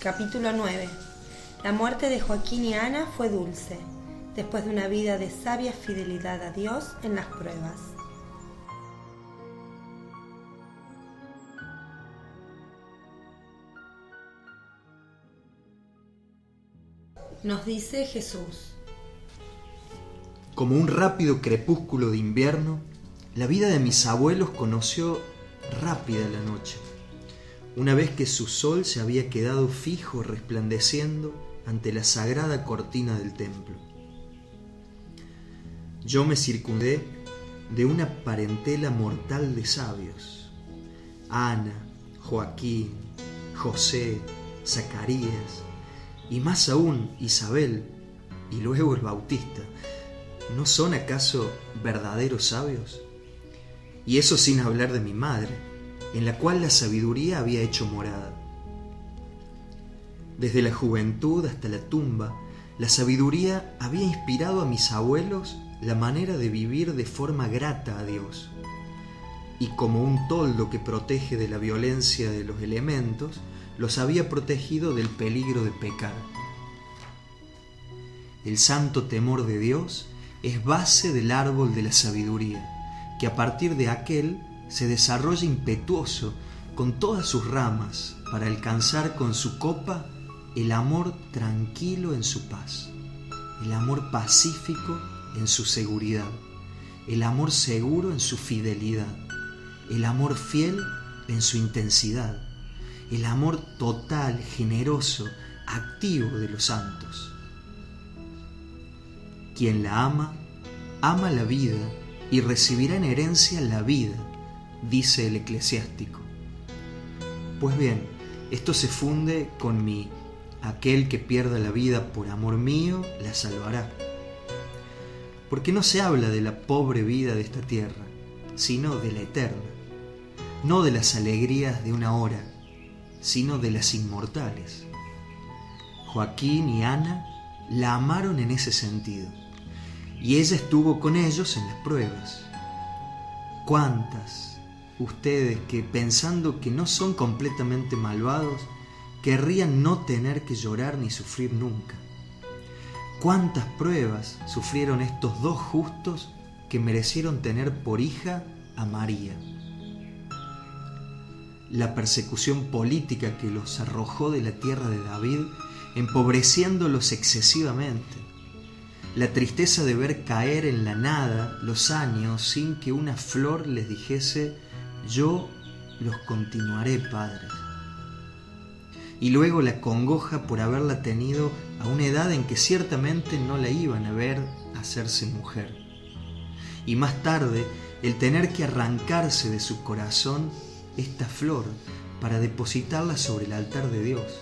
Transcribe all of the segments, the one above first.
Capítulo 9. La muerte de Joaquín y Ana fue dulce, después de una vida de sabia fidelidad a Dios en las pruebas. Nos dice Jesús: Como un rápido crepúsculo de invierno, la vida de mis abuelos conoció rápida la noche, una vez que su sol se había quedado fijo resplandeciendo ante la sagrada cortina del templo. Yo me circundé de una parentela mortal de sabios: Ana, Joaquín, José, Zacarías y más aún Isabel y luego el Bautista. ¿No son acaso verdaderos sabios? Y eso sin hablar de mi madre, en la cual la sabiduría había hecho morada. Desde la juventud hasta la tumba, la sabiduría había inspirado a mis abuelos la manera de vivir de forma grata a Dios. Y como un toldo que protege de la violencia de los elementos, los había protegido del peligro de pecar. El santo temor de Dios es base del árbol de la sabiduría, que a partir de aquel se desarrolla impetuoso con todas sus ramas para alcanzar con su copa el amor tranquilo en su paz, el amor pacífico en su seguridad, el amor seguro en su fidelidad, el amor fiel en su intensidad, el amor total, generoso, activo de los santos. Quien la ama, ama la vida y recibirá en herencia la vida, dice el eclesiástico. Pues bien, esto se funde con mi: aquel que pierda la vida por amor mío, la salvará. Porque no se habla de la pobre vida de esta tierra, sino de la eterna, no de las alegrías de una hora, sino de las inmortales. Joaquín y Ana la amaron en ese sentido, y ella estuvo con ellos en las pruebas. ¿Cuántas ustedes que, pensando que no son completamente malvados, querrían no tener que llorar ni sufrir nunca? ¿Cuántas pruebas sufrieron estos dos justos que merecieron tener por hija a María? La persecución política que los arrojó de la tierra de David, empobreciéndolos excesivamente. La tristeza de ver caer en la nada los años sin que una flor les dijese: yo los continuaré, padres. Y luego la congoja por haberla tenido a una edad en que ciertamente no la iban a ver hacerse mujer. Y más tarde el tener que arrancarse de su corazón esta flor para depositarla sobre el altar de Dios.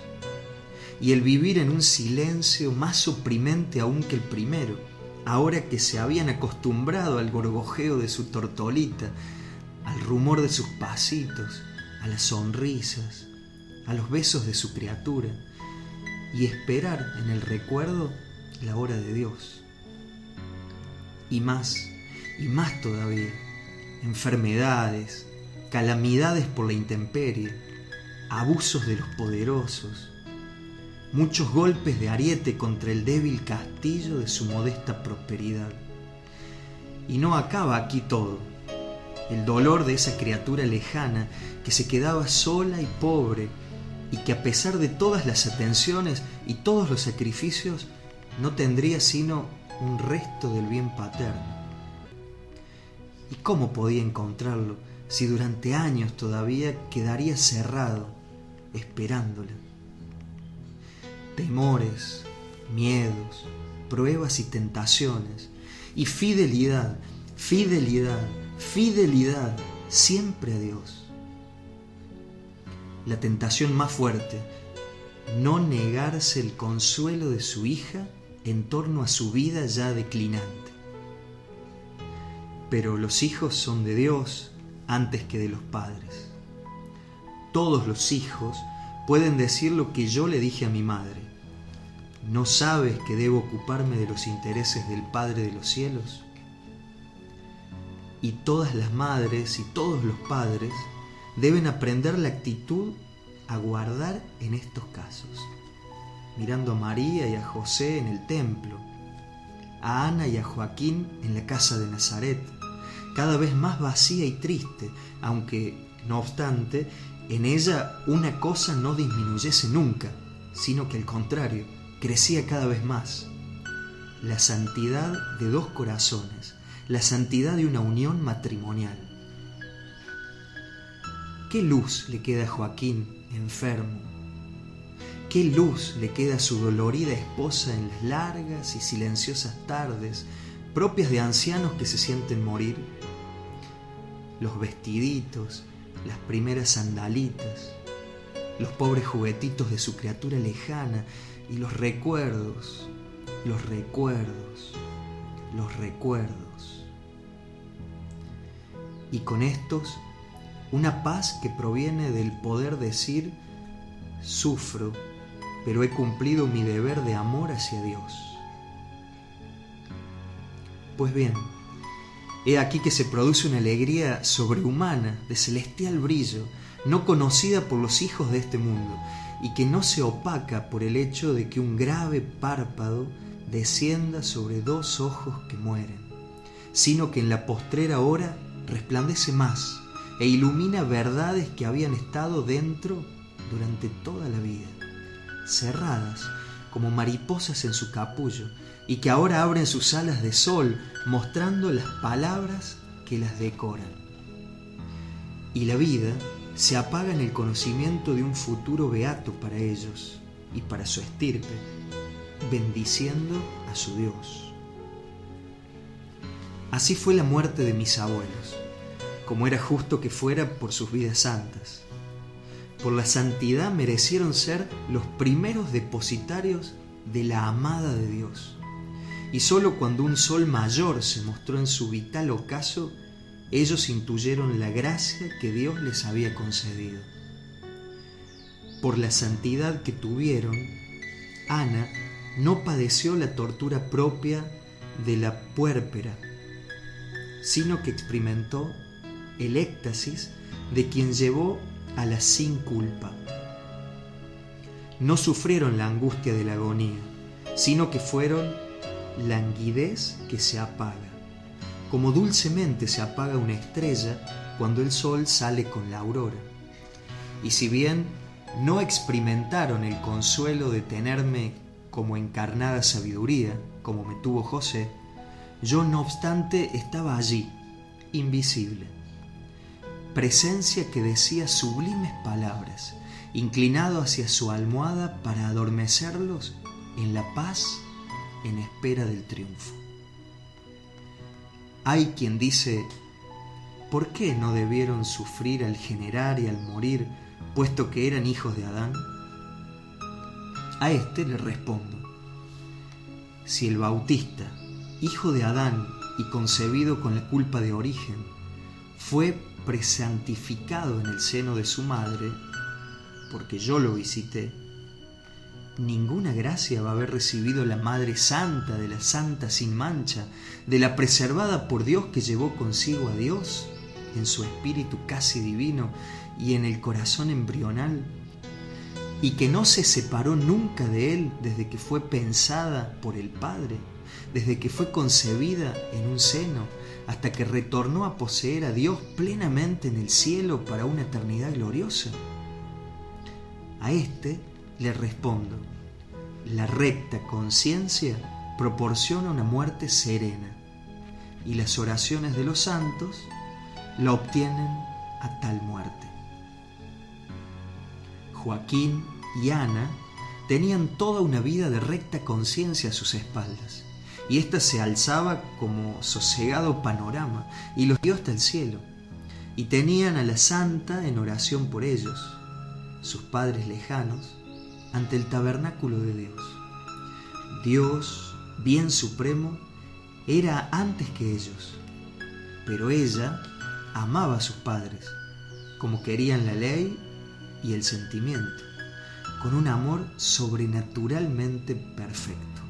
Y el vivir en un silencio más oprimente aún que el primero, ahora que se habían acostumbrado al gorgojeo de su tortolita, al rumor de sus pasitos, a las sonrisas, a los besos de su criatura, y esperar en el recuerdo la hora de Dios. Y más todavía, enfermedades, calamidades por la intemperie, abusos de los poderosos, muchos golpes de ariete contra el débil castillo de su modesta prosperidad. Y no acaba aquí todo. El dolor de esa criatura lejana que se quedaba sola y pobre, y que a pesar de todas las atenciones y todos los sacrificios no tendría sino un resto del bien paterno. ¿Y cómo podía encontrarlo si durante años todavía quedaría cerrado esperándola? Temores, miedos, pruebas y tentaciones, y fidelidad, siempre a Dios. La tentación más fuerte: no negarse el consuelo de su hija en torno a su vida ya declinante. Pero los hijos son de Dios antes que de los padres. Todos los hijos pueden decir lo que yo le dije a mi madre: ¿no sabes que debo ocuparme de los intereses del Padre de los cielos? Y todas las madres y todos los padres deben aprender la actitud a guardar en estos casos, mirando a María y a José en el templo, a Ana y a Joaquín en la casa de Nazaret, cada vez más vacía y triste, aunque, no obstante, en ella una cosa no disminuyese nunca, sino que al contrario, crecía cada vez más. La santidad de dos corazones, la santidad de una unión matrimonial. ¿Qué luz le queda a Joaquín enfermo? ¿Qué luz le queda a su dolorida esposa en las largas y silenciosas tardes propias de ancianos que se sienten morir? Los vestiditos, las primeras sandalitas, los pobres juguetitos de su criatura lejana y los recuerdos, los recuerdos, los recuerdos. Y con estos, una paz que proviene del poder decir: sufro, pero he cumplido mi deber de amor hacia Dios. Pues bien, he aquí que se produce una alegría sobrehumana, de celestial brillo, no conocida por los hijos de este mundo, y que no se opaca por el hecho de que un grave párpado descienda sobre dos ojos que mueren, sino que en la postrera hora resplandece más e ilumina verdades que habían estado dentro durante toda la vida, cerradas como mariposas en su capullo, y que ahora abren sus alas de sol, mostrando las palabras que las decoran. Y la vida se apaga en el conocimiento de un futuro beato para ellos y para su estirpe, bendiciendo a su Dios. Así fue la muerte de mis abuelos, como era justo que fuera por sus vidas santas. Por la santidad merecieron ser los primeros depositarios de la amada de Dios. Y sólo cuando un sol mayor se mostró en su vital ocaso, ellos intuyeron la gracia que Dios les había concedido. Por la santidad que tuvieron, Ana no padeció la tortura propia de la puérpera, sino que experimentó el éxtasis de quien llevó a la sin culpa. No sufrieron la angustia de la agonía, sino que fueron languidez que se apaga, como dulcemente se apaga una estrella cuando el sol sale con la aurora. Y si bien no experimentaron el consuelo de tenerme como encarnada sabiduría, como me tuvo José, yo no obstante estaba allí, invisible, presencia que decía sublimes palabras, inclinado hacia su almohada para adormecerlos en la paz en espera del triunfo. Hay quien dice: ¿por qué no debieron sufrir al generar y al morir, puesto que eran hijos de Adán? A este le respondo: si el Bautista, hijo de Adán y concebido con la culpa de origen, fue presantificado en el seno de su madre, porque yo lo visité, ninguna gracia va a haber recibido la Madre Santa de la Santa sin mancha, de la preservada por Dios que llevó consigo a Dios en su espíritu casi divino y en el corazón embrional, y que no se separó nunca de Él desde que fue pensada por el Padre, desde que fue concebida en un seno, hasta que retornó a poseer a Dios plenamente en el cielo para una eternidad gloriosa. A este le respondo: la recta conciencia proporciona una muerte serena, y las oraciones de los santos la obtienen a tal muerte. Joaquín y Ana tenían toda una vida de recta conciencia a sus espaldas, y ésta se alzaba como sosegado panorama y los guió hasta el cielo, y tenían a la santa en oración por ellos, sus padres lejanos, ante el tabernáculo de Dios. Dios, bien supremo, era antes que ellos, pero ella amaba a sus padres, como querían la ley y el sentimiento, con un amor sobrenaturalmente perfecto.